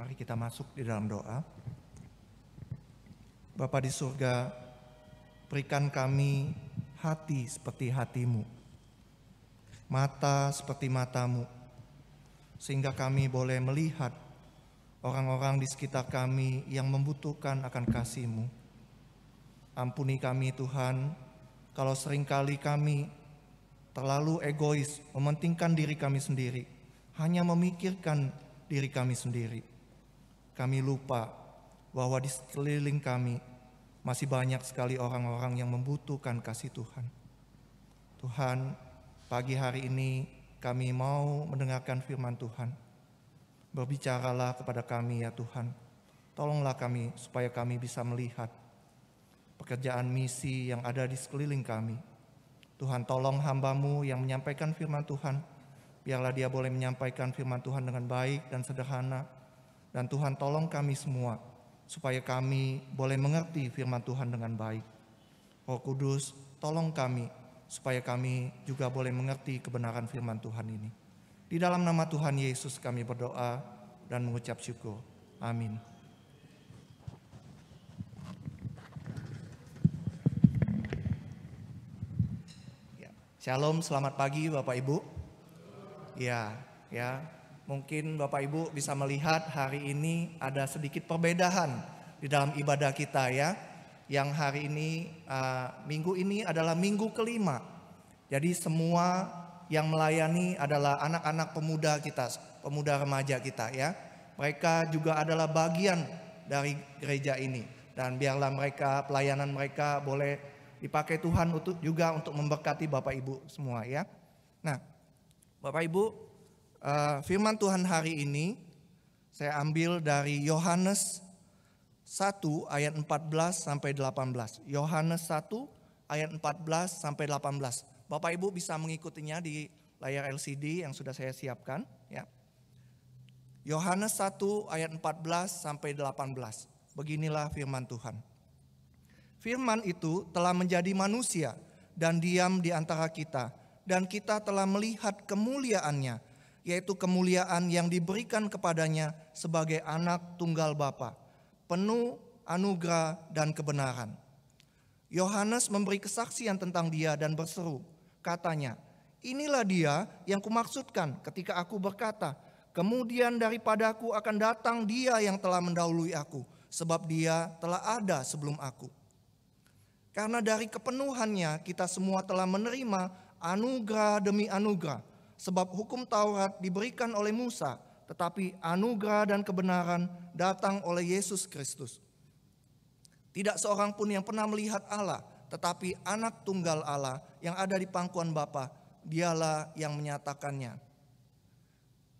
Mari kita masuk di dalam doa. Bapa di surga, berikan kami hati seperti hati-Mu, mata seperti mata-Mu, sehingga kami boleh melihat orang-orang di sekitar kami yang membutuhkan akan kasih-Mu. Ampuni kami Tuhan, kalau seringkali kami terlalu egois, mementingkan diri kami sendiri, hanya memikirkan diri kami sendiri. Kami lupa bahwa di sekeliling kami masih banyak sekali orang-orang yang membutuhkan kasih Tuhan. Tuhan, pagi hari ini kami mau mendengarkan firman Tuhan. Berbicaralah kepada kami ya Tuhan. Tolonglah kami supaya kami bisa melihat pekerjaan misi yang ada di sekeliling kami. Tuhan, tolong hamba-Mu yang menyampaikan firman Tuhan. Biarlah dia boleh menyampaikan firman Tuhan dengan baik dan sederhana. Dan Tuhan, tolong kami semua supaya kami boleh mengerti firman Tuhan dengan baik. Roh Kudus, tolong kami supaya kami juga boleh mengerti kebenaran firman Tuhan ini. Di dalam nama Tuhan Yesus kami berdoa dan mengucap syukur. Amin. Shalom, selamat pagi Bapak Ibu. Ya, mungkin Bapak Ibu bisa melihat hari ini ada sedikit perbedaan di dalam ibadah kita ya. Yang hari ini, minggu ini adalah minggu kelima. Jadi semua yang melayani adalah anak-anak pemuda kita, pemuda remaja kita ya. Mereka juga adalah bagian dari gereja ini. Dan biarlah mereka, pelayanan mereka boleh dipakai Tuhan juga untuk memberkati Bapak Ibu semua ya. Nah, Bapak Ibu, firman Tuhan hari ini saya ambil dari Yohanes 1 ayat 14 sampai 18. Yohanes 1 ayat 14 sampai 18. Bapak Ibu bisa mengikutinya di layar LCD yang sudah saya siapkan ya. Yohanes 1 ayat 14 sampai 18. Beginilah firman Tuhan. Firman itu telah menjadi manusia dan diam di antara kita, dan kita telah melihat kemuliaannya, yaitu kemuliaan yang diberikan kepadanya sebagai anak tunggal Bapa, penuh anugerah dan kebenaran. Yohanes memberi kesaksian tentang dia dan berseru, katanya, inilah dia yang kumaksudkan ketika aku berkata, kemudian daripadaku akan datang dia yang telah mendahului aku, sebab dia telah ada sebelum aku. Karena dari kepenuhannya kita semua telah menerima anugerah demi anugerah. Sebab hukum Taurat diberikan oleh Musa, tetapi anugerah dan kebenaran datang oleh Yesus Kristus. Tidak seorang pun yang pernah melihat Allah, tetapi anak tunggal Allah yang ada di pangkuan Bapa, dialah yang menyatakannya.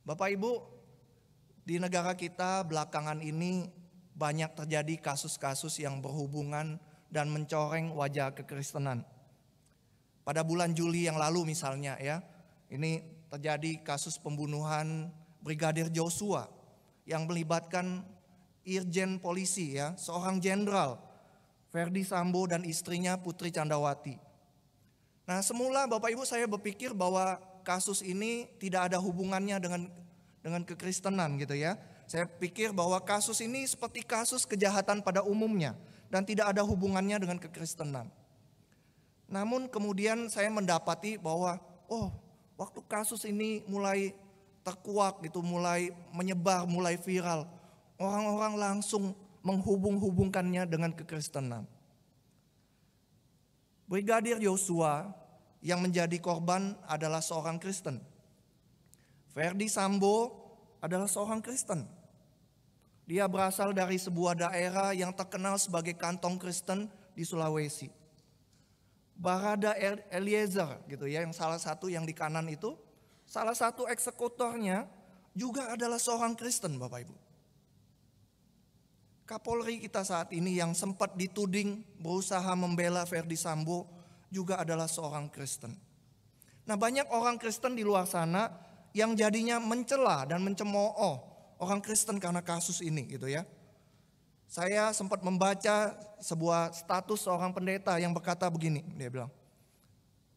Bapak Ibu, di negara kita belakangan ini banyak terjadi kasus-kasus yang berhubungan dan mencoreng wajah kekristenan. Pada bulan Juli yang lalu misalnya ya, ini terjadi kasus pembunuhan Brigadir Joshua yang melibatkan Irjen Polisi ya, seorang jenderal, Ferdi Sambo dan istrinya Putri Candrawati. Nah, semula Bapak Ibu saya berpikir bahwa kasus ini tidak ada hubungannya dengan kekristenan gitu ya. Saya pikir bahwa kasus ini seperti kasus kejahatan pada umumnya dan tidak ada hubungannya dengan kekristenan. Namun kemudian saya mendapati bahwa waktu kasus ini mulai terkuak gitu, mulai menyebar, mulai viral, orang-orang langsung menghubung-hubungkannya dengan kekristenan. Brigadir Joshua yang menjadi korban adalah seorang Kristen. Ferdi Sambo adalah seorang Kristen. Dia berasal dari sebuah daerah yang terkenal sebagai kantong Kristen di Sulawesi. Barada Eliezer gitu ya, yang salah satu yang di kanan itu, salah satu eksekutornya juga adalah seorang Kristen Bapak Ibu. Kapolri kita saat ini yang sempat dituding berusaha membela Ferdi Sambo juga adalah seorang Kristen. Nah, banyak orang Kristen di luar sana yang jadinya mencela dan mencemooh orang Kristen karena kasus ini gitu ya. Saya sempat membaca sebuah status seorang pendeta yang berkata begini, dia bilang,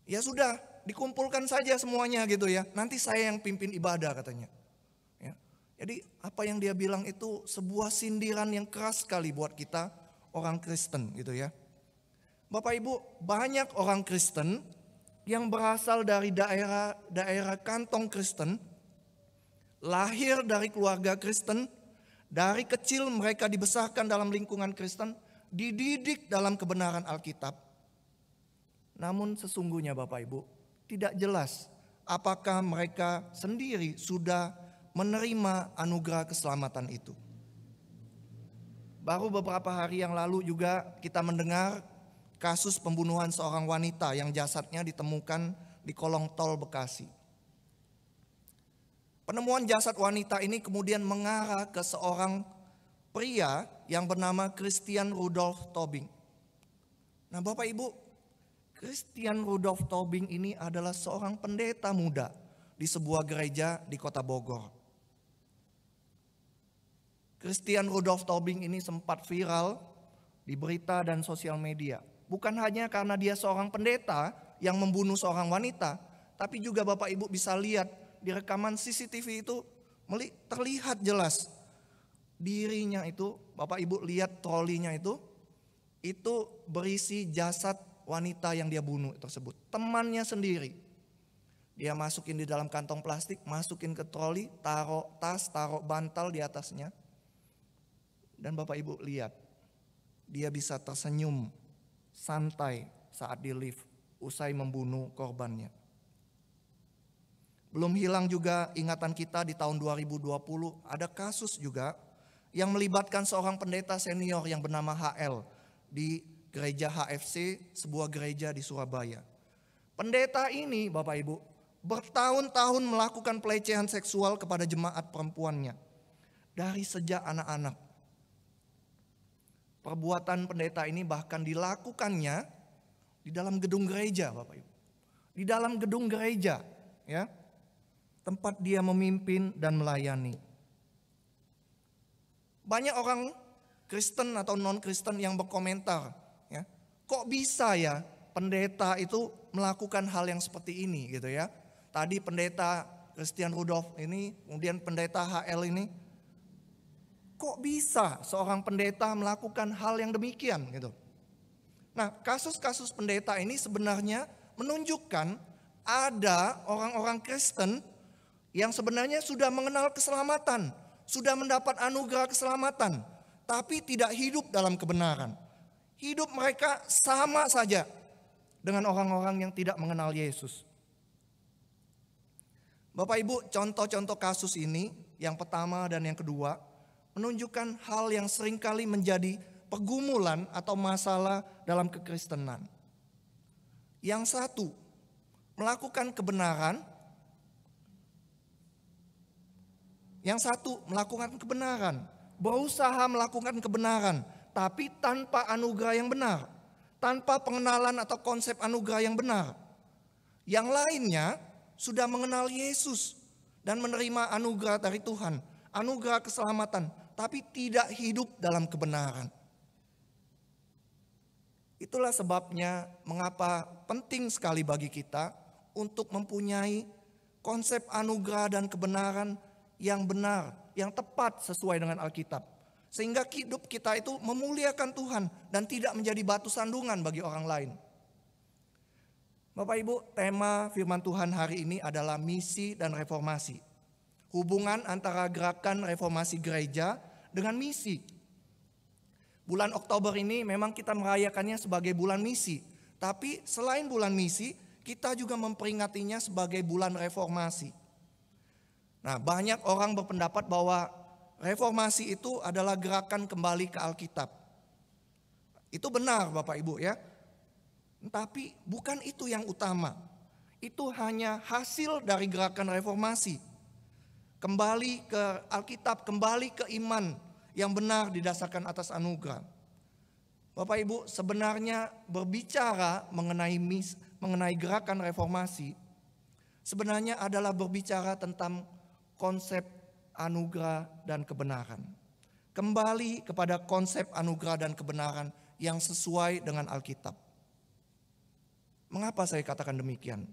ya sudah dikumpulkan saja semuanya gitu ya, nanti saya yang pimpin ibadah katanya. Ya. Jadi apa yang dia bilang itu sebuah sindiran yang keras sekali buat kita orang Kristen gitu ya. Bapak Ibu, banyak orang Kristen yang berasal dari daerah kantong Kristen, lahir dari keluarga Kristen, dari kecil mereka dibesarkan dalam lingkungan Kristen, dididik dalam kebenaran Alkitab. Namun sesungguhnya Bapak Ibu, tidak jelas apakah mereka sendiri sudah menerima anugerah keselamatan itu. Baru beberapa hari yang lalu juga kita mendengar kasus pembunuhan seorang wanita yang jasadnya ditemukan di kolong tol Bekasi. Penemuan jasad wanita ini kemudian mengarah ke seorang pria yang bernama Christian Rudolph Tobing. Nah Bapak Ibu, Christian Rudolph Tobing ini adalah seorang pendeta muda di sebuah gereja di kota Bogor. Christian Rudolph Tobing ini sempat viral di berita dan sosial media. Bukan hanya karena dia seorang pendeta yang membunuh seorang wanita, tapi juga Bapak Ibu bisa lihat di rekaman CCTV itu terlihat jelas dirinya itu, Bapak Ibu lihat trolinya itu berisi jasad wanita yang dia bunuh tersebut. Temannya sendiri. Dia masukin di dalam kantong plastik, masukin ke troli, taruh tas, taruh bantal di atasnya. Dan Bapak Ibu lihat, dia bisa tersenyum santai saat di lift usai membunuh korbannya. Belum hilang juga ingatan kita di tahun 2020 ada kasus juga yang melibatkan seorang pendeta senior yang bernama HL di gereja HFC, sebuah gereja di Surabaya. Pendeta ini Bapak Ibu bertahun-tahun melakukan pelecehan seksual kepada jemaat perempuannya dari sejak anak-anak. Perbuatan pendeta ini bahkan dilakukannya di dalam gedung gereja Bapak Ibu. Di dalam gedung gereja ya. Tempat dia memimpin dan melayani. Banyak orang Kristen atau non-Kristen yang berkomentar ya. Kok bisa ya pendeta itu melakukan hal yang seperti ini gitu ya. Tadi pendeta Christian Rudolph ini, kemudian pendeta HL ini. Kok bisa seorang pendeta melakukan hal yang demikian gitu. Nah, kasus-kasus pendeta ini sebenarnya menunjukkan ada orang-orang Kristen yang sebenarnya sudah mengenal keselamatan, sudah mendapat anugerah keselamatan, tapi tidak hidup dalam kebenaran. Hidup mereka sama saja dengan orang-orang yang tidak mengenal Yesus. Bapak Ibu, contoh-contoh kasus ini, yang pertama dan yang kedua, menunjukkan hal yang seringkali menjadi pergumulan atau masalah dalam kekristenan. Yang satu, melakukan kebenaran. Yang satu, melakukan kebenaran. Berusaha melakukan kebenaran, tapi tanpa anugerah yang benar. Tanpa pengenalan atau konsep anugerah yang benar. Yang lainnya sudah mengenal Yesus dan menerima anugerah dari Tuhan. Anugerah keselamatan, tapi tidak hidup dalam kebenaran. Itulah sebabnya mengapa penting sekali bagi kita untuk mempunyai konsep anugerah dan kebenaran yang benar, yang tepat sesuai dengan Alkitab. Sehingga hidup kita itu memuliakan Tuhan dan tidak menjadi batu sandungan bagi orang lain. Bapak Ibu, tema firman Tuhan hari ini adalah misi dan reformasi. Hubungan antara gerakan reformasi gereja dengan misi. Bulan Oktober ini memang kita merayakannya sebagai bulan misi. Tapi selain bulan misi, kita juga memperingatinya sebagai bulan reformasi. Nah, banyak orang berpendapat bahwa reformasi itu adalah gerakan kembali ke Alkitab. Itu benar Bapak Ibu ya. Tapi bukan itu yang utama. Itu hanya hasil dari gerakan reformasi. Kembali ke Alkitab, kembali ke iman yang benar didasarkan atas anugerah. Bapak Ibu, sebenarnya berbicara mengenai gerakan reformasi, sebenarnya adalah berbicara tentang konsep anugerah dan kebenaran. Kembali kepada konsep anugerah dan kebenaran yang sesuai dengan Alkitab. Mengapa saya katakan demikian?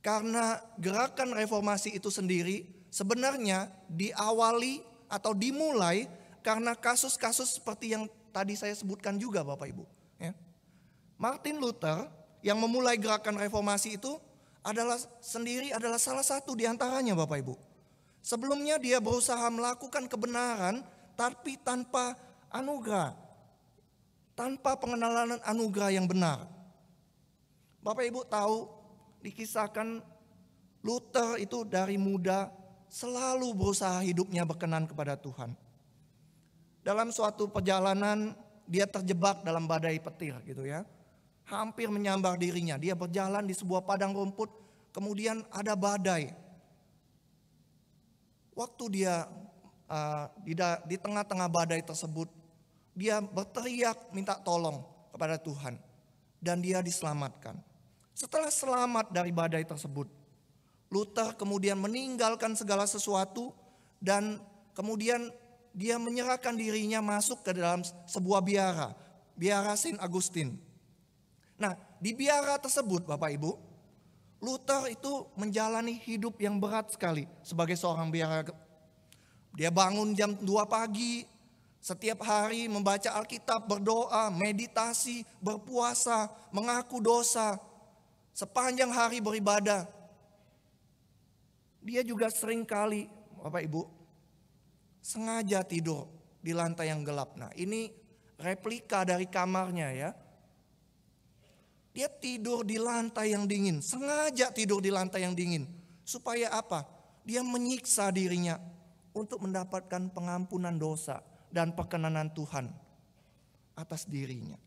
Karena gerakan reformasi itu sendiri sebenarnya diawali atau dimulai karena kasus-kasus seperti yang tadi saya sebutkan juga Bapak Ibu. Ya. Martin Luther yang memulai gerakan reformasi itu adalah salah satu di antaranya Bapak Ibu. Sebelumnya dia berusaha melakukan kebenaran tapi tanpa anugerah. Tanpa pengenalan anugerah yang benar. Bapak Ibu tahu dikisahkan Luther itu dari muda selalu berusaha hidupnya berkenan kepada Tuhan. Dalam suatu perjalanan dia terjebak dalam badai petir gitu ya. Hampir menyambar dirinya. Dia berjalan di sebuah padang rumput, kemudian ada badai. Waktu dia di tengah-tengah badai tersebut, dia berteriak minta tolong kepada Tuhan. Dan dia diselamatkan. Setelah selamat dari badai tersebut, Luther kemudian meninggalkan segala sesuatu dan kemudian dia menyerahkan dirinya masuk ke dalam sebuah biara Saint Augustine. Nah, di biara tersebut Bapak Ibu, Luther itu menjalani hidup yang berat sekali sebagai seorang biara. Dia bangun jam 2 pagi, setiap hari membaca Alkitab, berdoa, meditasi, berpuasa, mengaku dosa, sepanjang hari beribadah. Dia juga sering kali, Bapak Ibu, sengaja tidur di lantai yang gelap. Nah, ini replika dari kamarnya ya. Dia tidur di lantai yang dingin, sengaja tidur di lantai yang dingin. Supaya apa? Dia menyiksa dirinya untuk mendapatkan pengampunan dosa dan perkenanan Tuhan atas dirinya.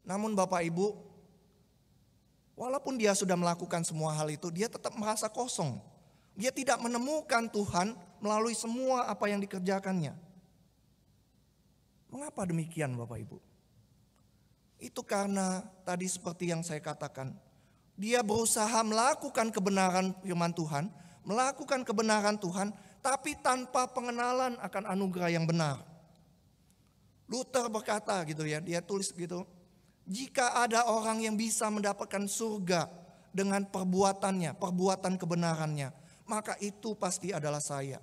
Namun Bapak Ibu, walaupun dia sudah melakukan semua hal itu, dia tetap merasa kosong. Dia tidak menemukan Tuhan melalui semua apa yang dikerjakannya. Mengapa demikian Bapak Ibu? Itu karena tadi seperti yang saya katakan, dia berusaha melakukan kebenaran firman Tuhan, melakukan kebenaran Tuhan, tapi tanpa pengenalan akan anugerah yang benar. Luther berkata gitu ya, dia tulis gitu, jika ada orang yang bisa mendapatkan surga dengan perbuatannya, perbuatan kebenarannya, maka itu pasti adalah saya.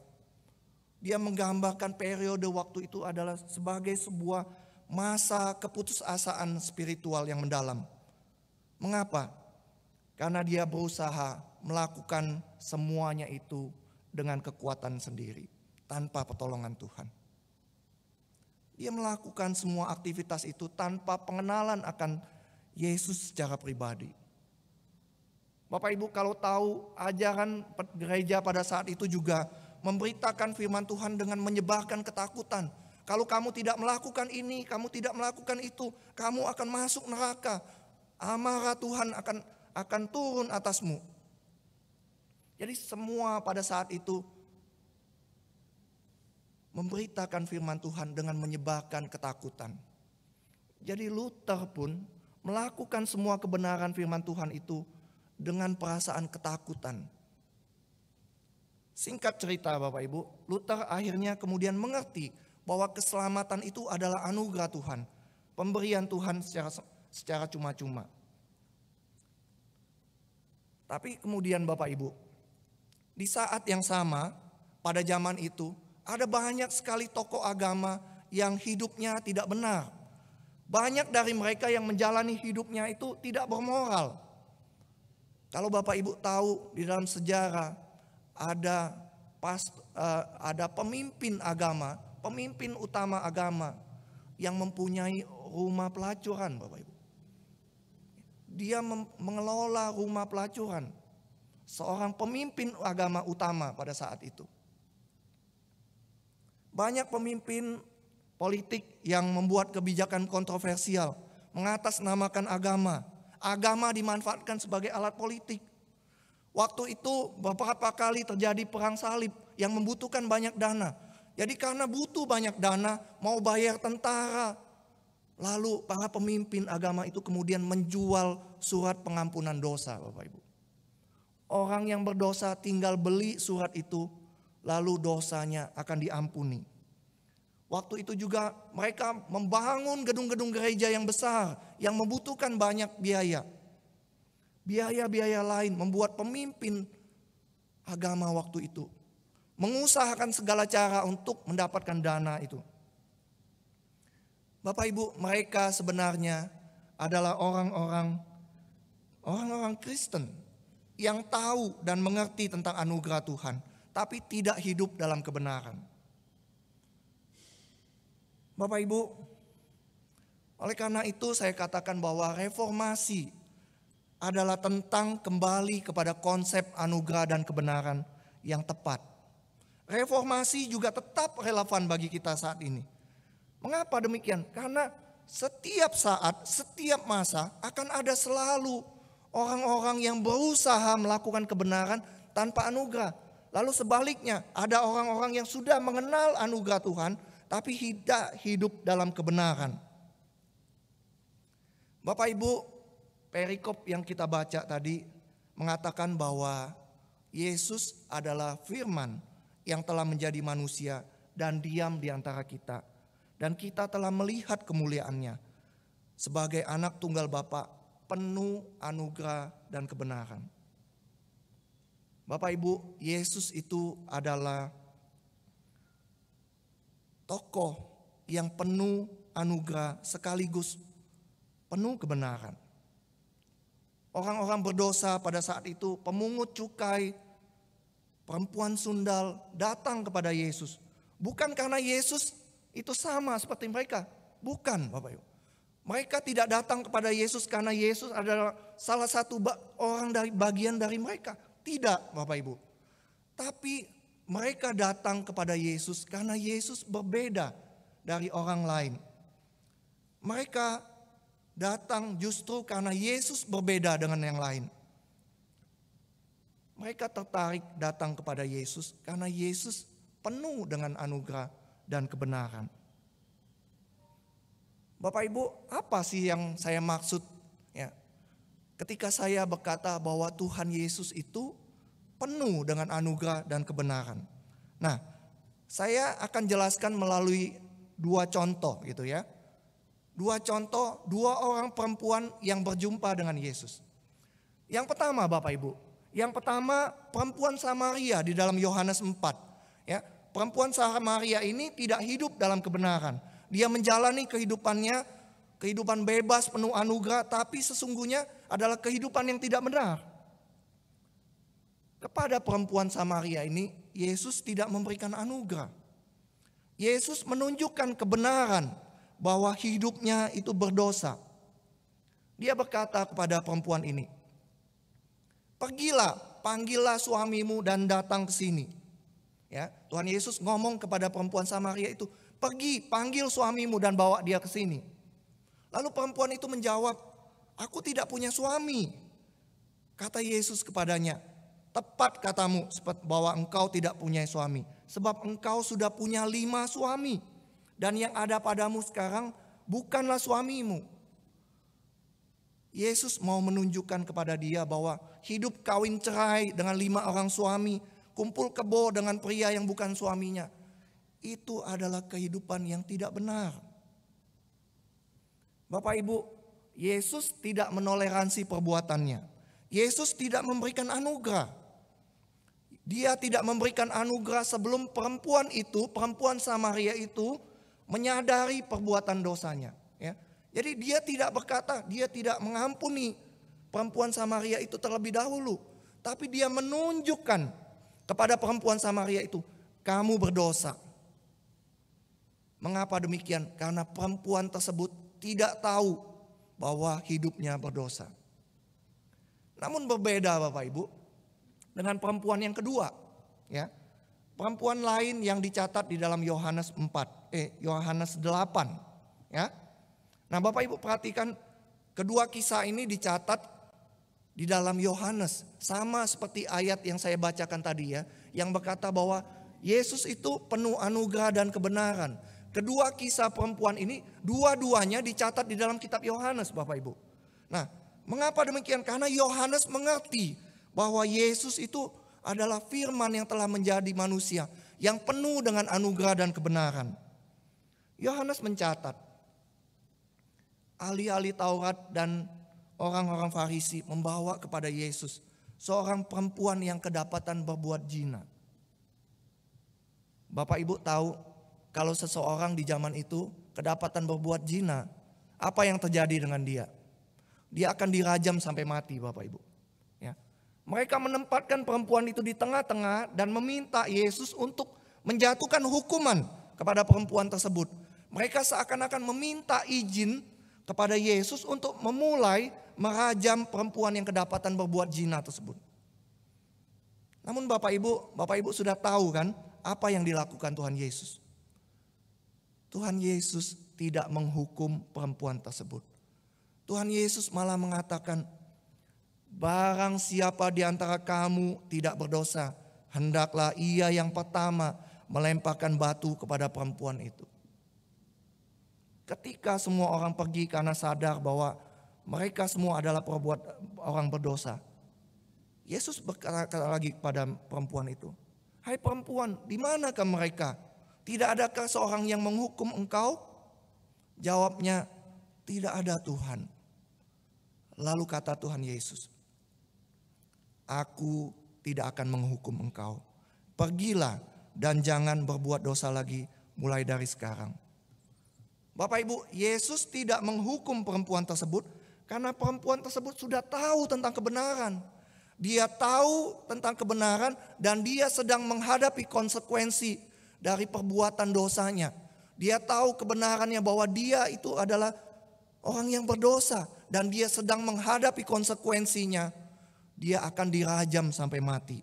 Dia menggambarkan periode waktu itu adalah sebagai sebuah masa keputusasaan spiritual yang mendalam. Mengapa? Karena dia berusaha melakukan semuanya itu dengan kekuatan sendiri, tanpa pertolongan Tuhan. Dia melakukan semua aktivitas itu tanpa pengenalan akan Yesus secara pribadi. Bapak Ibu kalau tahu ajaran gereja pada saat itu juga memberitakan firman Tuhan dengan menyebarkan ketakutan. Kalau kamu tidak melakukan ini, kamu tidak melakukan itu, kamu akan masuk neraka. Amarah Tuhan akan turun atasmu. Jadi semua pada saat itu memberitakan firman Tuhan dengan menyebarkan ketakutan. Jadi Luther pun melakukan semua kebenaran firman Tuhan itu dengan perasaan ketakutan. Singkat cerita Bapak Ibu, Luther akhirnya kemudian mengerti bahwa keselamatan itu adalah anugerah Tuhan, pemberian Tuhan secara cuma-cuma. Tapi kemudian Bapak Ibu, di saat yang sama pada zaman itu ada banyak sekali tokoh agama yang hidupnya tidak benar. Banyak dari mereka yang menjalani hidupnya itu tidak bermoral. Kalau Bapak Ibu tahu di dalam sejarah ada pemimpin agama, pemimpin utama agama yang mempunyai rumah pelacuran Bapak Ibu. Dia mengelola rumah pelacuran. Seorang pemimpin agama utama pada saat itu. Banyak pemimpin politik yang membuat kebijakan kontroversial, mengatasnamakan agama. Agama dimanfaatkan sebagai alat politik. Waktu itu beberapa kali terjadi perang salib yang membutuhkan banyak dana. Jadi karena butuh banyak dana, mau bayar tentara. Lalu para pemimpin agama itu kemudian menjual surat pengampunan dosa Bapak Ibu. Orang yang berdosa tinggal beli surat itu, lalu dosanya akan diampuni. Waktu itu juga mereka membangun gedung-gedung gereja yang besar yang membutuhkan banyak biaya. Biaya-biaya lain membuat pemimpin agama waktu itu. Mengusahakan segala cara untuk mendapatkan dana itu. Bapak Ibu, mereka sebenarnya adalah orang-orang Kristen yang tahu dan mengerti tentang anugerah Tuhan, tapi tidak hidup dalam kebenaran. Bapak Ibu, oleh karena itu saya katakan bahwa reformasi adalah tentang kembali kepada konsep anugerah dan kebenaran yang tepat. Reformasi juga tetap relevan bagi kita saat ini. Mengapa demikian? Karena setiap saat, setiap masa akan ada selalu orang-orang yang berusaha melakukan kebenaran tanpa anugerah. Lalu sebaliknya, ada orang-orang yang sudah mengenal anugerah Tuhan tapi tidak hidup dalam kebenaran. Bapak Ibu, perikop yang kita baca tadi mengatakan bahwa Yesus adalah firman yang telah menjadi manusia dan diam di antara kita. Dan kita telah melihat kemuliaannya sebagai anak tunggal Bapa, penuh anugerah dan kebenaran. Bapak Ibu, Yesus itu adalah tokoh yang penuh anugerah sekaligus penuh kebenaran. Orang-orang berdosa pada saat itu, pemungut cukai, perempuan sundal datang kepada Yesus. Bukan karena Yesus itu sama seperti mereka. Bukan, Bapak Ibu. Mereka tidak datang kepada Yesus karena Yesus adalah salah satu orang dari bagian dari mereka. Tidak, Bapak Ibu. Tapi mereka datang kepada Yesus karena Yesus berbeda dari orang lain. Mereka datang justru karena Yesus berbeda dengan yang lain. Mereka tertarik datang kepada Yesus karena Yesus penuh dengan anugerah dan kebenaran. Bapak Ibu, apa sih yang saya maksud ya? Ketika saya berkata bahwa Tuhan Yesus itu penuh dengan anugerah dan kebenaran. Nah, saya akan jelaskan melalui dua contoh gitu ya. Dua contoh, dua orang perempuan yang berjumpa dengan Yesus. Yang pertama Bapak Ibu, yang pertama perempuan Samaria di dalam Yohanes 4. Ya, perempuan Samaria ini tidak hidup dalam kebenaran. Dia menjalani kehidupannya, kehidupan bebas penuh anugerah, tapi sesungguhnya adalah kehidupan yang tidak benar. Kepada perempuan Samaria ini, Yesus tidak memberikan anugerah. Yesus menunjukkan kebenaran bahwa hidupnya itu berdosa. Dia berkata kepada perempuan ini, "Pergilah, panggillah suamimu dan datang ke sini." Ya, Tuhan Yesus ngomong kepada perempuan Samaria itu, "Pergi, panggil suamimu dan bawa dia ke sini." Lalu perempuan itu menjawab, "Aku tidak punya suami." Kata Yesus kepadanya, "Tepat katamu bahwa engkau tidak punya suami, sebab engkau sudah punya 5 suami. Dan yang ada padamu sekarang bukanlah suamimu." Yesus mau menunjukkan kepada dia bahwa hidup kawin cerai dengan 5 orang suami, kumpul kebo dengan pria yang bukan suaminya, itu adalah kehidupan yang tidak benar. Bapak Ibu, Yesus tidak menoleransi perbuatannya. Yesus tidak memberikan anugerah. Dia tidak memberikan anugerah sebelum perempuan Samaria itu menyadari perbuatan dosanya. Ya. Jadi dia tidak berkata, dia tidak mengampuni perempuan Samaria itu terlebih dahulu. Tapi dia menunjukkan kepada perempuan Samaria itu, kamu berdosa. Mengapa demikian? Karena perempuan tersebut tidak tahu bahwa hidupnya berdosa. Namun berbeda Bapak Ibu dengan perempuan yang kedua. Ya. Perempuan lain yang dicatat di dalam Yohanes 8, ya. Nah, Bapak Ibu perhatikan kedua kisah ini dicatat di dalam Yohanes, sama seperti ayat yang saya bacakan tadi ya, yang berkata bahwa Yesus itu penuh anugerah dan kebenaran. Kedua kisah perempuan ini dua-duanya dicatat di dalam kitab Yohanes, Bapak Ibu. Nah, mengapa demikian? Karena Yohanes mengerti bahwa Yesus itu adalah firman yang telah menjadi manusia, yang penuh dengan anugerah dan kebenaran. Yohanes mencatat, ahli-ahli Taurat dan orang-orang Farisi membawa kepada Yesus seorang perempuan yang kedapatan berbuat zina. Bapak Ibu tahu kalau seseorang di zaman itu kedapatan berbuat zina, apa yang terjadi dengan dia? Dia akan dirajam sampai mati, Bapak Ibu. Ya. Mereka menempatkan perempuan itu di tengah-tengah dan meminta Yesus untuk menjatuhkan hukuman kepada perempuan tersebut. Mereka seakan-akan meminta izin kepada Yesus untuk memulai merajam perempuan yang kedapatan berbuat zina tersebut. Namun Bapak Ibu sudah tahu kan apa yang dilakukan Tuhan Yesus. Tuhan Yesus tidak menghukum perempuan tersebut. Tuhan Yesus malah mengatakan, barang siapa di antara kamu tidak berdosa, hendaklah ia yang pertama melemparkan batu kepada perempuan itu. Ketika semua orang pergi karena sadar bahwa mereka semua adalah orang berdosa, Yesus berkata lagi kepada perempuan itu, hai perempuan, di manakah mereka? Tidak adakah seorang yang menghukum engkau? Jawabnya, tidak ada Tuhan. Lalu kata Tuhan Yesus, aku tidak akan menghukum engkau. Pergilah dan jangan berbuat dosa lagi mulai dari sekarang. Bapak Ibu, Yesus tidak menghukum perempuan tersebut karena perempuan tersebut sudah tahu tentang kebenaran. Dia tahu tentang kebenaran dan dia sedang menghadapi konsekuensi dari perbuatan dosanya. Dia tahu kebenarannya bahwa dia itu adalah orang yang berdosa dan dia sedang menghadapi konsekuensinya. Dia akan dirajam sampai mati.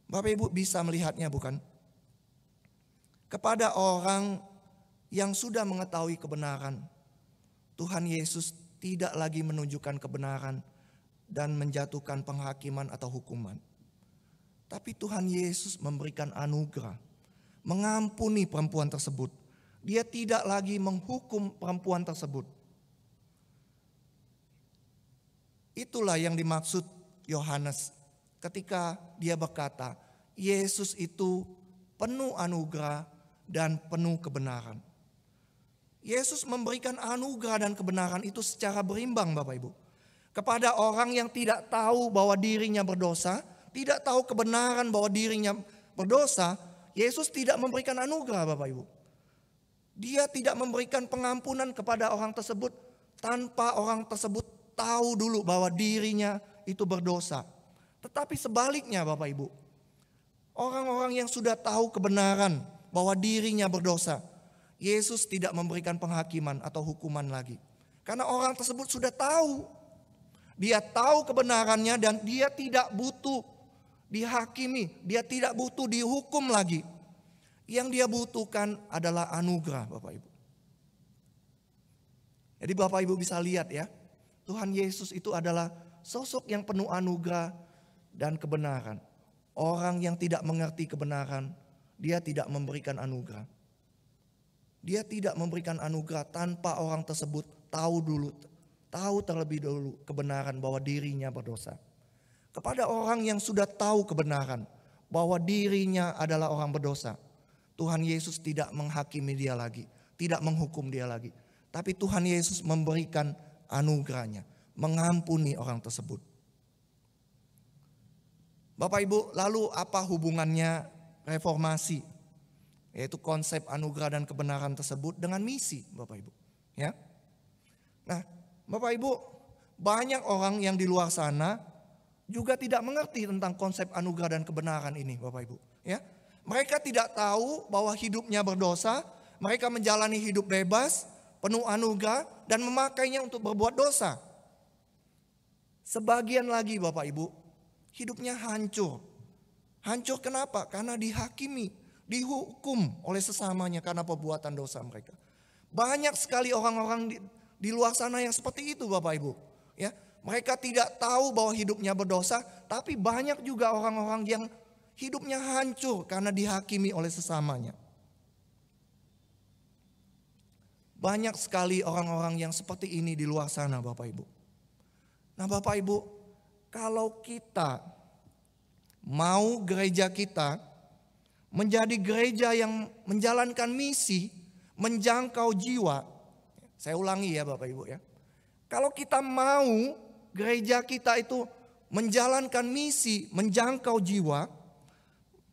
Bapak Ibu bisa melihatnya bukan? Kepada orang yang sudah mengetahui kebenaran, Tuhan Yesus tidak lagi menunjukkan kebenaran dan menjatuhkan penghakiman atau hukuman. Tapi Tuhan Yesus memberikan anugerah, mengampuni perempuan tersebut. Dia tidak lagi menghukum perempuan tersebut. Itulah yang dimaksud Yohanes ketika dia berkata, Yesus itu penuh anugerah dan penuh kebenaran. Yesus memberikan anugerah dan kebenaran itu secara berimbang, Bapak Ibu. Kepada orang yang tidak tahu bahwa dirinya berdosa, tidak tahu kebenaran bahwa dirinya berdosa, Yesus tidak memberikan anugerah, Bapak Ibu. Dia tidak memberikan pengampunan kepada orang tersebut tanpa orang tersebut tahu dulu bahwa dirinya itu berdosa. Tetapi sebaliknya, Bapak Ibu, orang-orang yang sudah tahu kebenaran bahwa dirinya berdosa, Yesus tidak memberikan penghakiman atau hukuman lagi. Karena orang tersebut sudah tahu. Dia tahu kebenarannya dan dia tidak butuh dihakimi. Dia tidak butuh dihukum lagi. Yang dia butuhkan adalah anugerah, Bapak Ibu. Jadi Bapak Ibu bisa lihat ya, Tuhan Yesus itu adalah sosok yang penuh anugerah dan kebenaran. Orang yang tidak mengerti kebenaran, dia tidak memberikan anugerah. Dia tidak memberikan anugerah tanpa orang tersebut tahu terlebih dahulu kebenaran bahwa dirinya berdosa. Kepada orang yang sudah tahu kebenaran bahwa dirinya adalah orang berdosa, Tuhan Yesus tidak menghakimi dia lagi, tidak menghukum dia lagi. Tapi Tuhan Yesus memberikan anugerahnya, mengampuni orang tersebut. Bapak Ibu, lalu apa hubungannya reformasi, yaitu konsep anugerah dan kebenaran tersebut dengan misi, Bapak Ibu? Ya. Nah, Bapak Ibu, banyak orang yang di luar sana juga tidak mengerti tentang konsep anugerah dan kebenaran ini, Bapak Ibu. Ya, mereka tidak tahu bahwa hidupnya berdosa, mereka menjalani hidup bebas, penuh anugerah dan memakainya untuk berbuat dosa. Sebagian lagi, Bapak Ibu, hidupnya hancur. Hancur kenapa? Karena dihakimi, dihukum oleh sesamanya karena perbuatan dosa mereka. Banyak sekali orang-orang di luar sana yang seperti itu, Bapak Ibu. Ya, mereka tidak tahu bahwa hidupnya berdosa, tapi banyak juga orang-orang yang hidupnya hancur karena dihakimi oleh sesamanya. Banyak sekali orang-orang yang seperti ini di luar sana, Bapak Ibu. Nah, Bapak Ibu, kalau kita mau gereja kita menjadi gereja yang menjalankan misi, menjangkau jiwa. Saya ulangi ya Bapak Ibu ya. Kalau kita mau gereja kita itu menjalankan misi, menjangkau jiwa,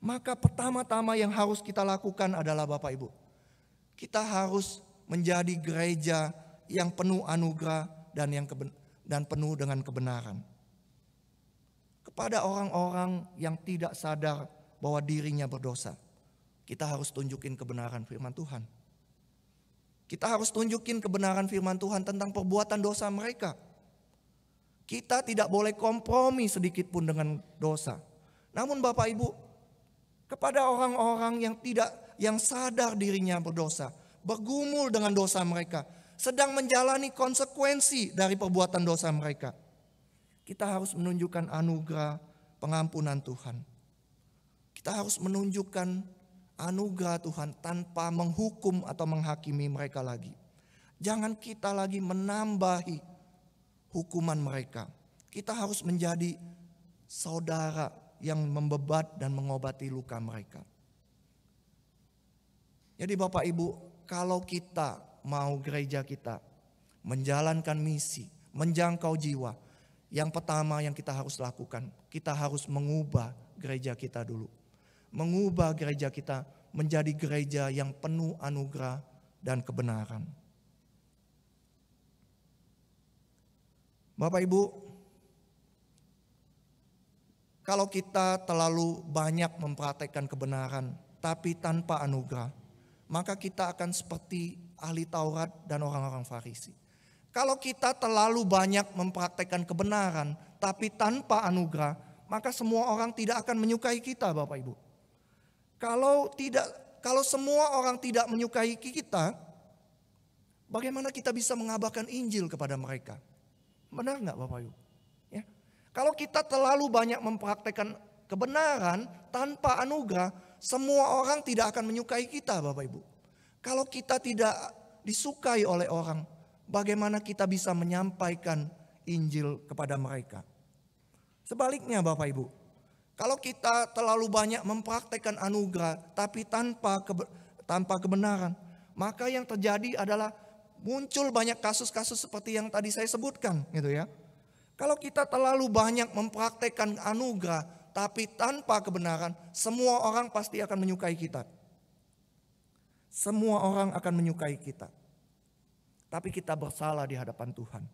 maka pertama-tama yang harus kita lakukan adalah Bapak Ibu, kita harus menjadi gereja yang penuh anugerah dan penuh dengan kebenaran. Kepada orang-orang yang tidak sadar bahwa dirinya berdosa, kita harus tunjukin kebenaran firman Tuhan. Kita harus tunjukin kebenaran firman Tuhan tentang perbuatan dosa mereka. Kita tidak boleh kompromi sedikit pun dengan dosa. Namun Bapak Ibu, kepada orang-orang yang sadar dirinya berdosa, bergumul dengan dosa mereka, sedang menjalani konsekuensi dari perbuatan dosa mereka, kita harus menunjukkan anugerah pengampunan Tuhan. Kita harus menunjukkan anugerah Tuhan tanpa menghukum atau menghakimi mereka lagi. Jangan kita lagi menambahi hukuman mereka. Kita harus menjadi saudara yang membebat dan mengobati luka mereka. Jadi Bapak Ibu, kalau kita mau gereja kita menjalankan misi, menjangkau jiwa, yang pertama yang kita harus lakukan, kita harus mengubah gereja kita dulu. Mengubah gereja kita menjadi gereja yang penuh anugerah dan kebenaran. Bapak Ibu, kalau kita terlalu banyak mempraktekkan kebenaran tapi tanpa anugerah, maka kita akan seperti ahli Taurat dan orang-orang Farisi. Kalau kita terlalu banyak mempraktekkan kebenaran tapi tanpa anugerah, maka semua orang tidak akan menyukai kita, Bapak Ibu. Kalau semua orang tidak menyukai kita, bagaimana kita bisa mengabarkan Injil kepada mereka? Benar nggak Bapak Ibu? Ya. Kalau kita terlalu banyak mempraktekkan kebenaran tanpa anugerah, semua orang tidak akan menyukai kita, Bapak Ibu. Kalau kita tidak disukai oleh orang, bagaimana kita bisa menyampaikan Injil kepada mereka? Sebaliknya Bapak Ibu, kalau kita terlalu banyak mempraktekkan anugerah tapi tanpa kebenaran, maka yang terjadi adalah muncul banyak kasus-kasus seperti yang tadi saya sebutkan, gitu ya. Kalau kita terlalu banyak mempraktekkan anugerah tapi tanpa kebenaran, semua orang pasti akan menyukai kita. Semua orang akan menyukai kita. Tapi kita bersalah di hadapan Tuhan.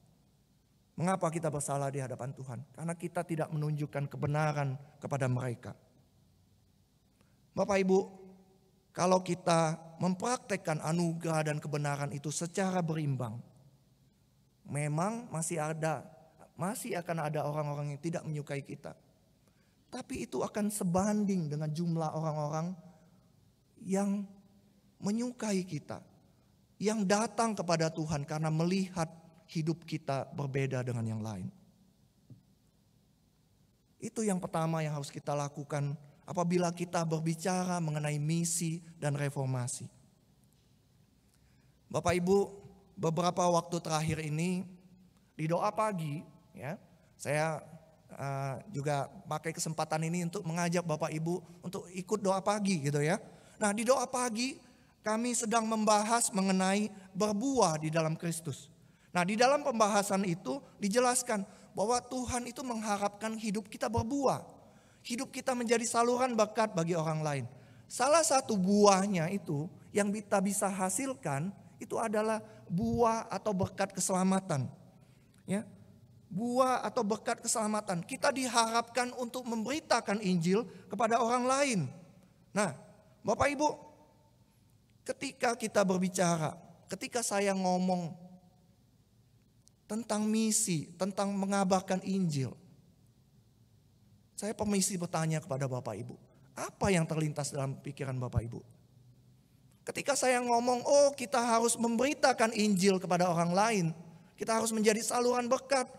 Mengapa kita bersalah di hadapan Tuhan? Karena kita tidak menunjukkan kebenaran kepada mereka. Bapak Ibu, kalau kita mempraktekkan anugerah dan kebenaran itu secara berimbang, memang masih akan ada orang-orang yang tidak menyukai kita. Tapi itu akan sebanding dengan jumlah orang-orang yang menyukai kita, yang datang kepada Tuhan karena melihat hidup kita berbeda dengan yang lain. Itu yang pertama yang harus kita lakukan apabila kita berbicara mengenai misi dan reformasi. Bapak Ibu, beberapa waktu terakhir ini di doa pagi, ya, saya juga pakai kesempatan ini untuk mengajak Bapak Ibu untuk ikut doa pagi, gitu ya. Nah, di doa pagi kami sedang membahas mengenai berbuah di dalam Kristus. Nah, di dalam pembahasan itu dijelaskan bahwa Tuhan itu mengharapkan hidup kita berbuah. Hidup kita menjadi saluran berkat bagi orang lain. Salah satu buahnya itu yang kita bisa hasilkan itu adalah buah atau berkat keselamatan. Ya, buah atau berkat keselamatan. Kita diharapkan untuk memberitakan Injil kepada orang lain. Nah, Bapak Ibu, ketika kita berbicara, ketika saya ngomong tentang misi, tentang mengabarkan Injil, saya permisi bertanya kepada Bapak Ibu, apa yang terlintas dalam pikiran Bapak Ibu? Ketika saya ngomong, kita harus memberitakan Injil kepada orang lain, kita harus menjadi saluran berkat,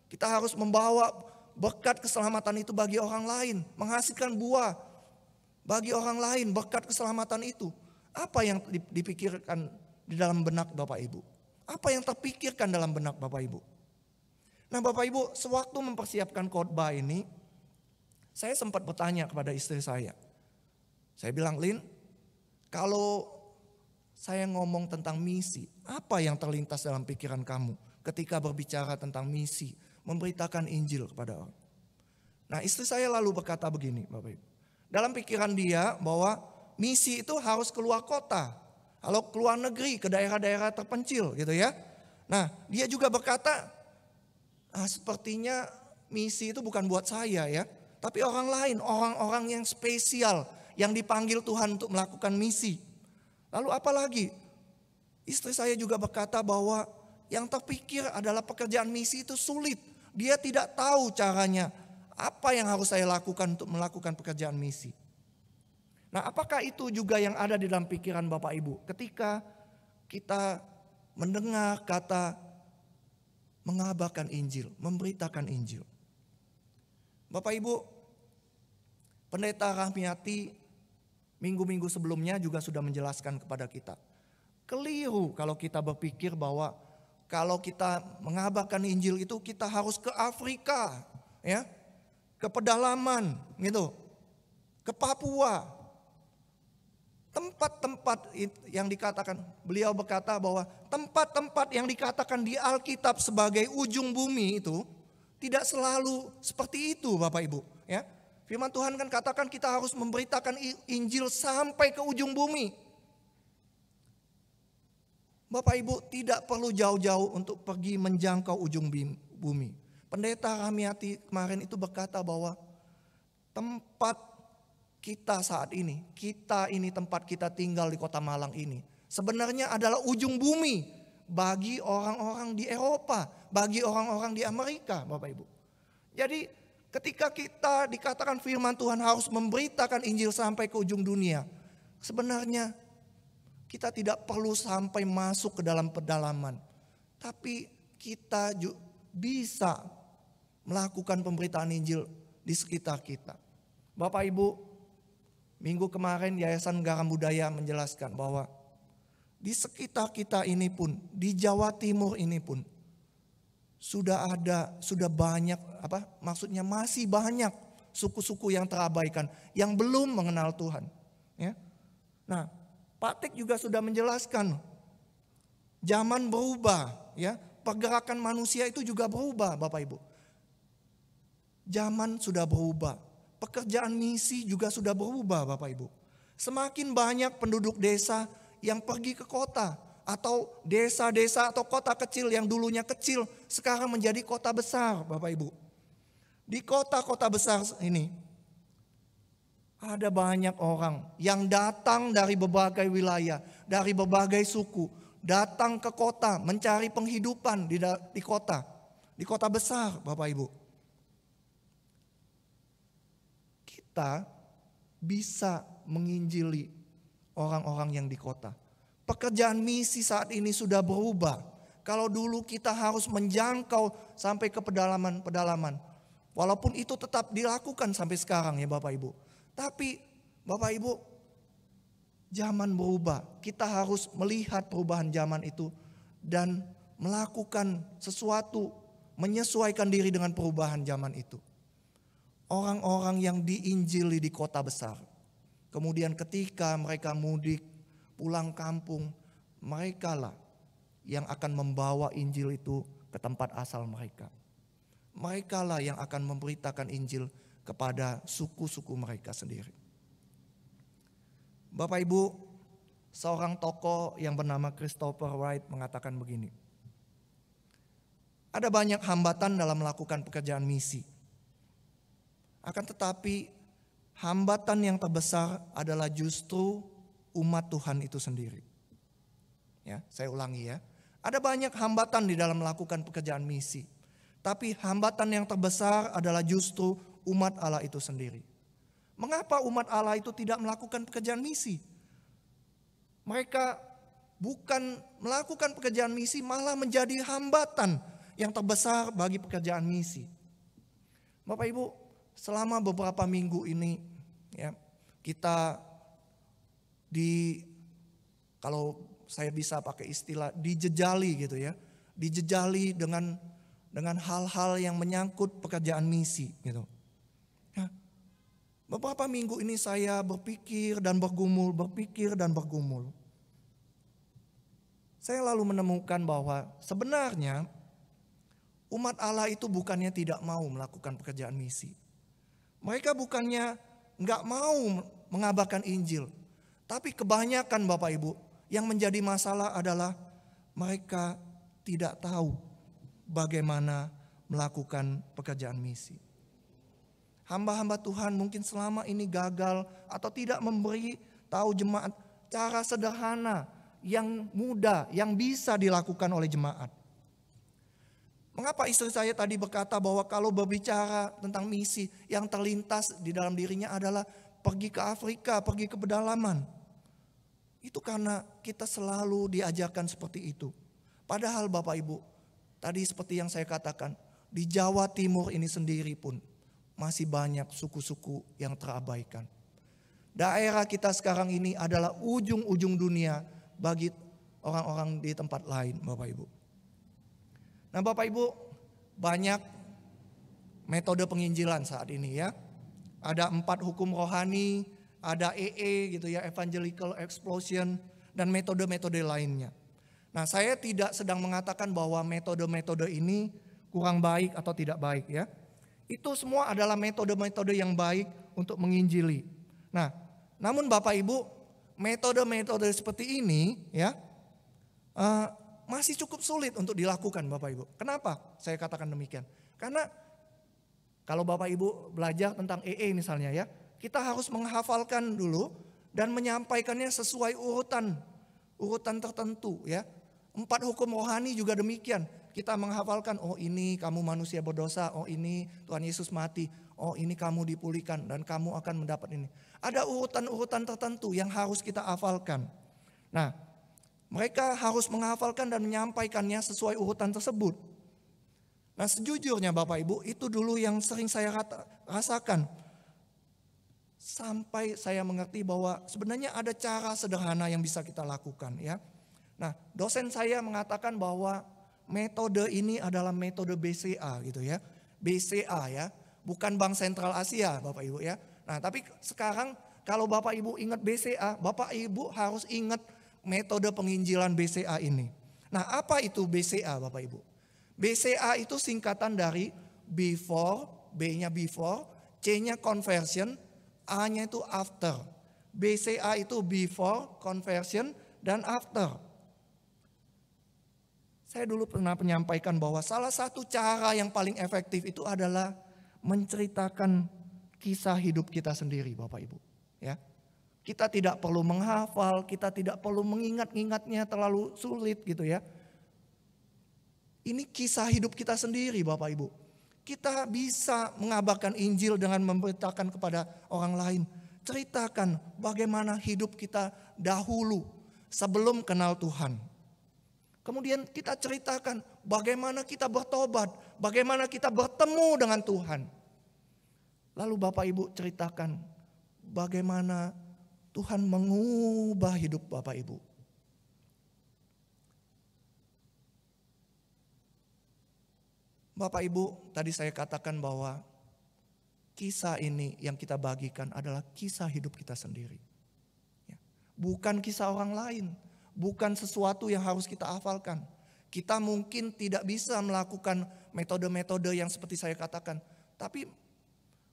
kita harus membawa berkat keselamatan itu bagi orang lain, menghasilkan buah bagi orang lain, berkat keselamatan itu. Apa yang dipikirkan di dalam benak Bapak Ibu? Apa yang terpikirkan dalam benak Bapak Ibu? Nah Bapak Ibu, sewaktu mempersiapkan khotbah ini, saya sempat bertanya kepada istri saya. Saya bilang, Lin, kalau saya ngomong tentang misi, apa yang terlintas dalam pikiran kamu ketika berbicara tentang misi, memberitakan Injil kepada orang. Nah, istri saya lalu berkata begini, Bapak Ibu. Dalam pikiran dia bahwa misi itu harus keluar kota, kalau keluar negeri, ke daerah-daerah terpencil gitu ya. Nah, dia juga berkata, sepertinya misi itu bukan buat saya ya, tapi orang lain, orang-orang yang spesial, yang dipanggil Tuhan untuk melakukan misi. Lalu apalagi? Istri saya juga berkata bahwa yang terpikir adalah pekerjaan misi itu sulit. Dia tidak tahu caranya, apa yang harus saya lakukan untuk melakukan pekerjaan misi. Nah, apakah itu juga yang ada di dalam pikiran Bapak Ibu ketika kita mendengar kata mengabarkan Injil, memberitakan Injil? Bapak Ibu, Pendeta Rahmiati minggu-minggu sebelumnya juga sudah menjelaskan kepada kita. Keliru kalau kita berpikir bahwa kalau kita mengabarkan Injil itu kita harus ke Afrika, ya, ke pedalaman gitu, ke Papua. Tempat-tempat yang dikatakan, beliau berkata bahwa tempat-tempat yang dikatakan di Alkitab sebagai ujung bumi itu tidak selalu seperti itu, Bapak Ibu, ya. Firman Tuhan kan katakan kita harus memberitakan Injil sampai ke ujung bumi. Bapak Ibu tidak perlu jauh-jauh untuk pergi menjangkau ujung bumi. Pendeta Rahmiati kemarin itu berkata bahwa tempat kita saat ini, tempat kita tinggal di Kota Malang ini, sebenarnya adalah ujung bumi bagi orang-orang di Eropa, bagi orang-orang di Amerika, Bapak Ibu. Jadi ketika kita dikatakan firman Tuhan harus memberitakan Injil sampai ke ujung dunia, sebenarnya kita tidak perlu sampai masuk ke dalam pedalaman, tapi kita bisa melakukan pemberitaan Injil di sekitar kita. Bapak Ibu, minggu kemarin Yayasan Garam Budaya menjelaskan bahwa di sekitar kita ini pun, di Jawa Timur ini pun sudah banyak, maksudnya masih banyak suku-suku yang terabaikan, yang belum mengenal Tuhan. Ya. Nah, Pak Tek juga sudah menjelaskan, zaman berubah, ya, pergerakan manusia itu juga berubah, Bapak Ibu. Zaman sudah berubah. Pekerjaan misi juga sudah berubah, Bapak Ibu. Semakin banyak penduduk desa yang pergi ke kota, atau desa-desa atau kota kecil yang dulunya kecil sekarang menjadi kota besar, Bapak Ibu. Di kota-kota besar ini ada banyak orang yang datang dari berbagai wilayah, dari berbagai suku, datang ke kota mencari penghidupan di kota besar, Bapak Ibu. Kita bisa menginjili orang-orang yang di kota. Pekerjaan misi saat ini sudah berubah. Kalau dulu kita harus menjangkau sampai ke pedalaman-pedalaman. Walaupun itu tetap dilakukan sampai sekarang ya Bapak Ibu. Tapi Bapak Ibu, zaman berubah. Kita harus melihat perubahan zaman itu dan melakukan sesuatu, menyesuaikan diri dengan perubahan zaman itu. Orang-orang yang diinjili di kota besar, kemudian ketika mereka mudik pulang kampung, merekalah yang akan membawa Injil itu ke tempat asal mereka. Merekalah yang akan memberitakan Injil kepada suku-suku mereka sendiri. Bapak Ibu, seorang tokoh yang bernama Christopher Wright mengatakan begini. Ada banyak hambatan dalam melakukan pekerjaan misi. Akan tetapi hambatan yang terbesar adalah justru umat Tuhan itu sendiri. Ya, saya ulangi ya. Ada banyak hambatan di dalam melakukan pekerjaan misi. Tapi hambatan yang terbesar adalah justru umat Allah itu sendiri. Mengapa umat Allah itu tidak melakukan pekerjaan misi? Mereka bukan melakukan pekerjaan misi, malah menjadi hambatan yang terbesar bagi pekerjaan misi. Bapak Ibu, selama beberapa minggu ini ya, kita kalau saya bisa pakai istilah dijejali gitu ya. Dijejali dengan hal-hal yang menyangkut pekerjaan misi gitu. Ya, beberapa minggu ini saya berpikir dan bergumul. Saya lalu menemukan bahwa sebenarnya Umat Allah itu bukannya tidak mau melakukan pekerjaan misi. Mereka bukannya nggak mau mengabarkan Injil. Tapi kebanyakan Bapak Ibu, yang menjadi masalah adalah mereka tidak tahu bagaimana melakukan pekerjaan misi. Hamba-hamba Tuhan mungkin selama ini gagal atau tidak memberi tahu jemaat cara sederhana yang mudah yang bisa dilakukan oleh jemaat. Mengapa istri saya tadi berkata bahwa kalau berbicara tentang misi yang terlintas di dalam dirinya adalah pergi ke Afrika, pergi ke pedalaman. Itu karena kita selalu diajarkan seperti itu. Padahal Bapak Ibu, tadi seperti yang saya katakan, di Jawa Timur ini sendiri pun masih banyak suku-suku yang terabaikan. Daerah kita sekarang ini adalah ujung-ujung dunia bagi orang-orang di tempat lain, Bapak Ibu. Nah Bapak Ibu, banyak metode penginjilan saat ini ya. Ada 4 hukum rohani, ada gitu ya, evangelical explosion, dan metode-metode lainnya. Nah saya tidak sedang mengatakan bahwa metode-metode ini kurang baik atau tidak baik ya. Itu semua adalah metode-metode yang baik untuk menginjili. Nah namun Bapak Ibu, metode-metode seperti ini ya, masih cukup sulit untuk dilakukan Bapak Ibu. Kenapa saya katakan demikian? Karena kalau Bapak Ibu belajar tentang misalnya ya, kita harus menghafalkan dulu dan menyampaikannya sesuai urutan tertentu ya. 4 hukum rohani juga demikian. Kita menghafalkan, oh ini kamu manusia berdosa, oh ini Tuhan Yesus mati, oh ini kamu dipulihkan dan kamu akan mendapat ini. Ada urutan-urutan tertentu yang harus kita hafalkan. Nah, mereka harus menghafalkan dan menyampaikannya sesuai urutan tersebut. Nah sejujurnya Bapak Ibu, itu dulu yang sering saya rasakan. Sampai saya mengerti bahwa sebenarnya ada cara sederhana yang bisa kita lakukan ya. Nah dosen saya mengatakan bahwa metode ini adalah metode BCA gitu ya. BCA ya, bukan Bank Sentral Asia Bapak Ibu ya. Nah tapi sekarang kalau Bapak Ibu ingat BCA, Bapak Ibu harus ingat metode penginjilan BCA ini. Nah apa itu BCA Bapak Ibu? BCA itu singkatan dari before, B-nya before, C-nya conversion, A-nya itu after. BCA itu before, conversion, dan after. Saya dulu pernah menyampaikan bahwa salah satu cara yang paling efektif itu adalah menceritakan kisah hidup kita sendiri Bapak Ibu. Ya. Kita tidak perlu menghafal, kita tidak perlu mengingat-ingatnya terlalu sulit gitu ya. Ini kisah hidup kita sendiri Bapak Ibu. Kita bisa mengabarkan Injil dengan memberitakan kepada orang lain. Ceritakan bagaimana hidup kita dahulu sebelum kenal Tuhan. Kemudian kita ceritakan bagaimana kita bertobat, bagaimana kita bertemu dengan Tuhan. Lalu Bapak Ibu ceritakan bagaimana Tuhan mengubah hidup Bapak Ibu. Bapak Ibu, tadi saya katakan bahwa kisah ini yang kita bagikan adalah kisah hidup kita sendiri. Bukan kisah orang lain, bukan sesuatu yang harus kita hafalkan. Kita mungkin tidak bisa melakukan metode-metode yang seperti saya katakan. Tapi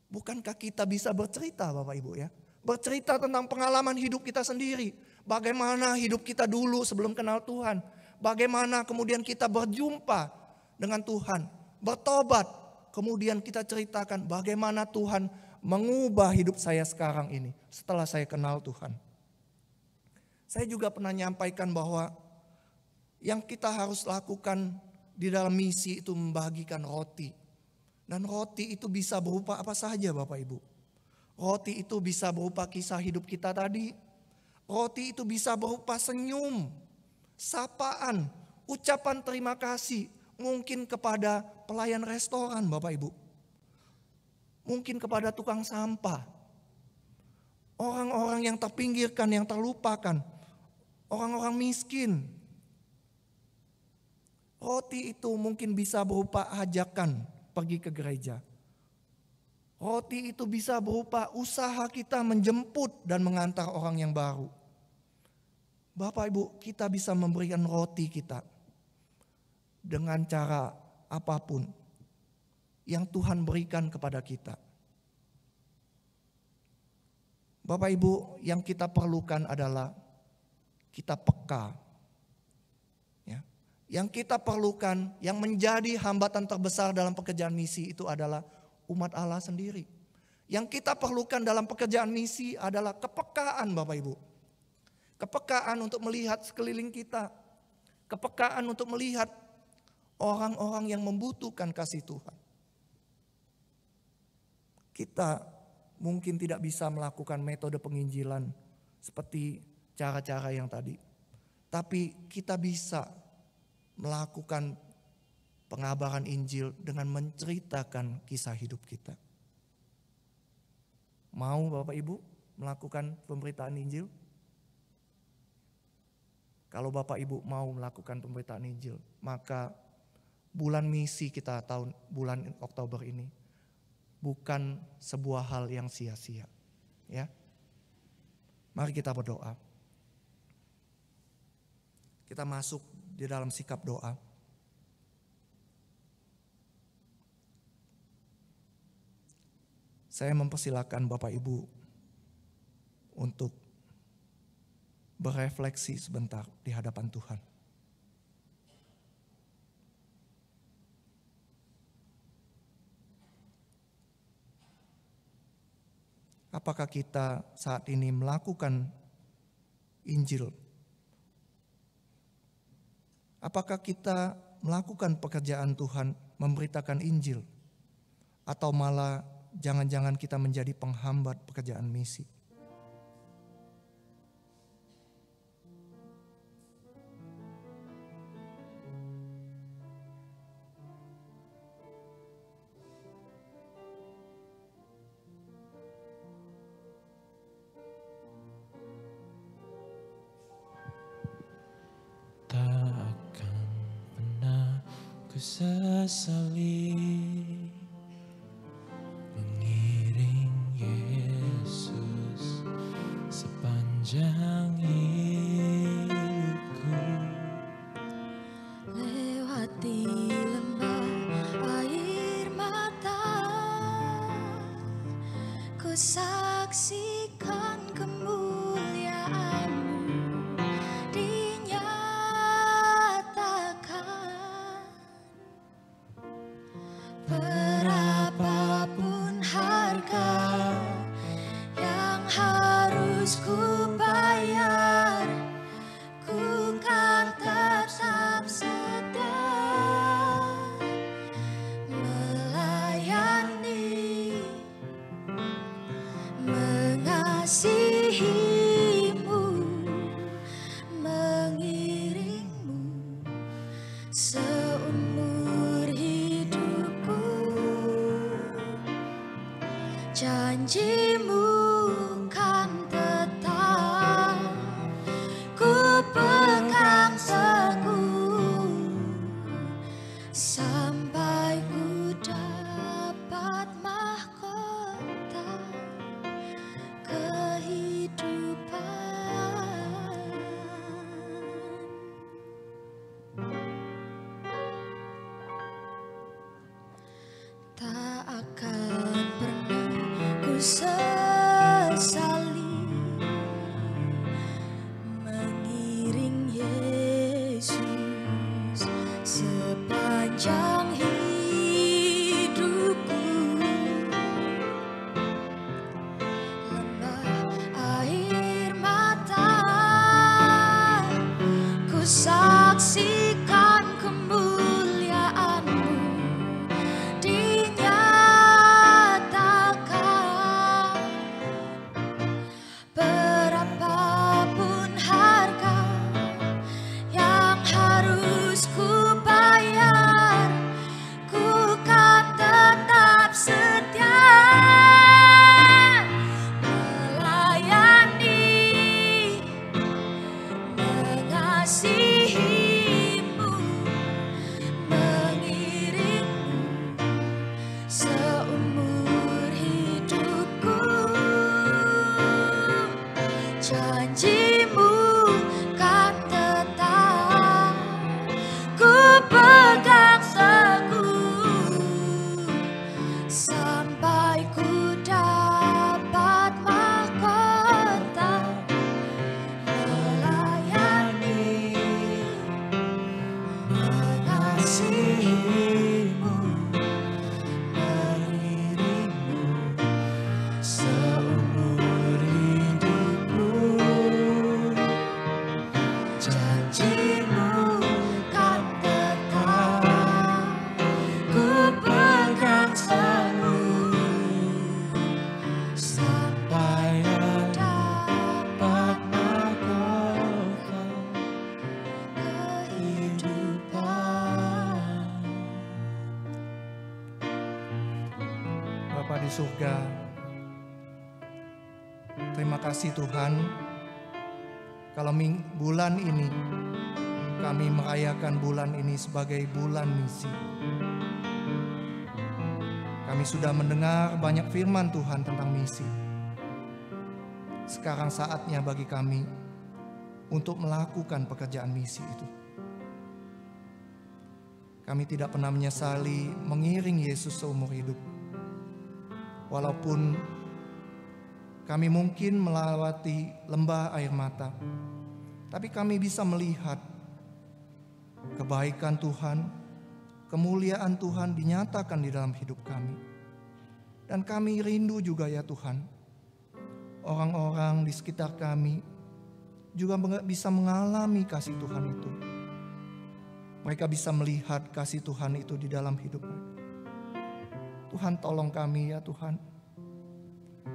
bukankah kita bisa bercerita Bapak Ibu ya? Bercerita tentang pengalaman hidup kita sendiri. Bagaimana hidup kita dulu sebelum kenal Tuhan. Bagaimana kemudian kita berjumpa dengan Tuhan. Bertobat. Kemudian kita ceritakan bagaimana Tuhan mengubah hidup saya sekarang ini. Setelah saya kenal Tuhan. Saya juga pernah menyampaikan bahwa yang kita harus lakukan di dalam misi itu membagikan roti. Dan roti itu bisa berupa apa saja Bapak Ibu. Roti itu bisa berupa kisah hidup kita tadi. Roti itu bisa berupa senyum, sapaan, ucapan terima kasih. Mungkin kepada pelayan restoran Bapak Ibu. Mungkin kepada tukang sampah. Orang-orang yang terpinggirkan, yang terlupakan. Orang-orang miskin. Roti itu mungkin bisa berupa ajakan pergi ke gereja. Roti itu bisa berupa usaha kita menjemput dan mengantar orang yang baru. Bapak Ibu, kita bisa memberikan roti kita dengan cara apapun yang Tuhan berikan kepada kita. Bapak Ibu, yang kita perlukan adalah kita peka. Ya. Yang kita perlukan, yang menjadi hambatan terbesar dalam pekerjaan misi itu adalah umat Allah sendiri. Yang kita perlukan dalam pekerjaan misi adalah kepekaan Bapak Ibu. Kepekaan untuk melihat sekeliling kita. Kepekaan untuk melihat orang-orang yang membutuhkan kasih Tuhan. Kita mungkin tidak bisa melakukan metode penginjilan seperti cara-cara yang tadi. Tapi kita bisa melakukan pengabaran Injil dengan menceritakan kisah hidup kita. Mau Bapak Ibu melakukan pemberitaan Injil? Kalau Bapak Ibu mau melakukan pemberitaan Injil, maka bulan misi kita bulan Oktober ini bukan sebuah hal yang sia-sia. Ya. Mari kita berdoa. Kita masuk di dalam sikap doa. Saya mempersilakan Bapak Ibu untuk berefleksi sebentar di hadapan Tuhan. Apakah kita saat ini melakukan Injil? Apakah kita melakukan pekerjaan Tuhan memberitakan Injil? Atau malah jangan-jangan kita menjadi penghambat pekerjaan misi? Tak akan pernah ku sesali mengiring Yesus sepanjang hidupku. Lewati lembah air mata, ku saksikan kemuliaan-Mu dinyatakan. Berapapun harga yang harus ku bayar, ku kan tetap setia melayani, mengasihi-Mu, mengiring-Mu seumur hidupku. Janji-Mu kan tetap ku pegang teguh sampai ku dapat mahkota kehidupan. Tak akan pernah ku sesali mengiring Yesus sepanjang hidupku. Lembah air mata, ku saksikan kemuliaan-Mu dinyatakan. Berapapun harga yang harus ku bayar, ku kan tetap setia melayani, mengasihi-Mu, mengiring-Mu seumur hidupku. Janji-Mu kan tetap ku pegang teguh di surga, terima kasih Tuhan, kalau bulan ini kami merayakan bulan ini sebagai bulan misi. Kami sudah mendengar banyak firman Tuhan tentang misi. Sekarang saatnya bagi kami untuk melakukan pekerjaan misi itu. Kami tidak pernah menyesali mengiring Yesus seumur hidup. Walaupun kami mungkin melewati lembah air mata, tapi kami bisa melihat kebaikan Tuhan, kemuliaan Tuhan dinyatakan di dalam hidup kami. Dan kami rindu juga ya Tuhan, orang-orang di sekitar kami juga bisa mengalami kasih Tuhan itu. Mereka bisa melihat kasih Tuhan itu di dalam hidup mereka. Tuhan tolong kami ya Tuhan.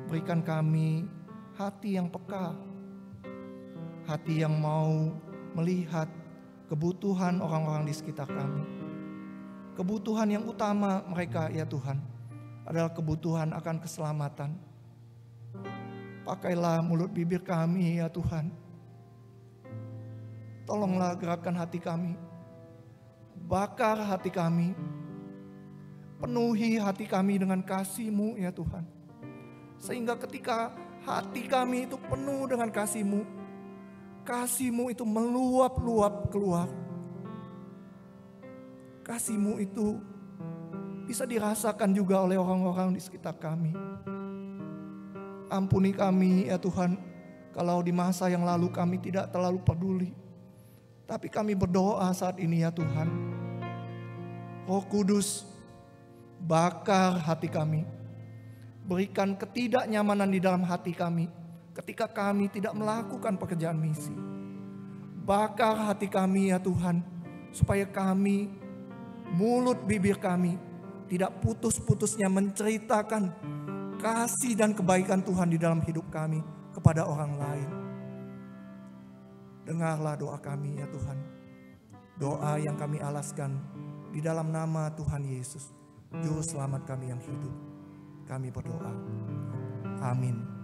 Berikan kami hati yang peka. Hati yang mau melihat kebutuhan orang-orang di sekitar kami. Kebutuhan yang utama mereka ya Tuhan adalah kebutuhan akan keselamatan. Pakailah mulut bibir kami ya Tuhan. Tolonglah gerakkan hati kami. Bakar hati kami. Penuhi hati kami dengan kasih-Mu ya Tuhan. Sehingga ketika hati kami itu penuh dengan kasih-Mu, kasih-Mu itu meluap-luap keluar. Kasih-Mu itu bisa dirasakan juga oleh orang-orang di sekitar kami. Ampuni kami ya Tuhan, kalau di masa yang lalu kami tidak terlalu peduli. Tapi kami berdoa saat ini ya Tuhan. Roh Kudus, bakar hati kami. Berikan ketidaknyamanan di dalam hati kami ketika kami tidak melakukan pekerjaan misi. Bakar hati kami ya Tuhan, supaya kami, mulut bibir kami tidak putus-putusnya menceritakan kasih dan kebaikan Tuhan di dalam hidup kami kepada orang lain. Dengarlah doa kami ya Tuhan. Doa yang kami alaskan di dalam nama Tuhan Yesus, Juru Selamat kami yang hidup. Kami berdoa. Amin.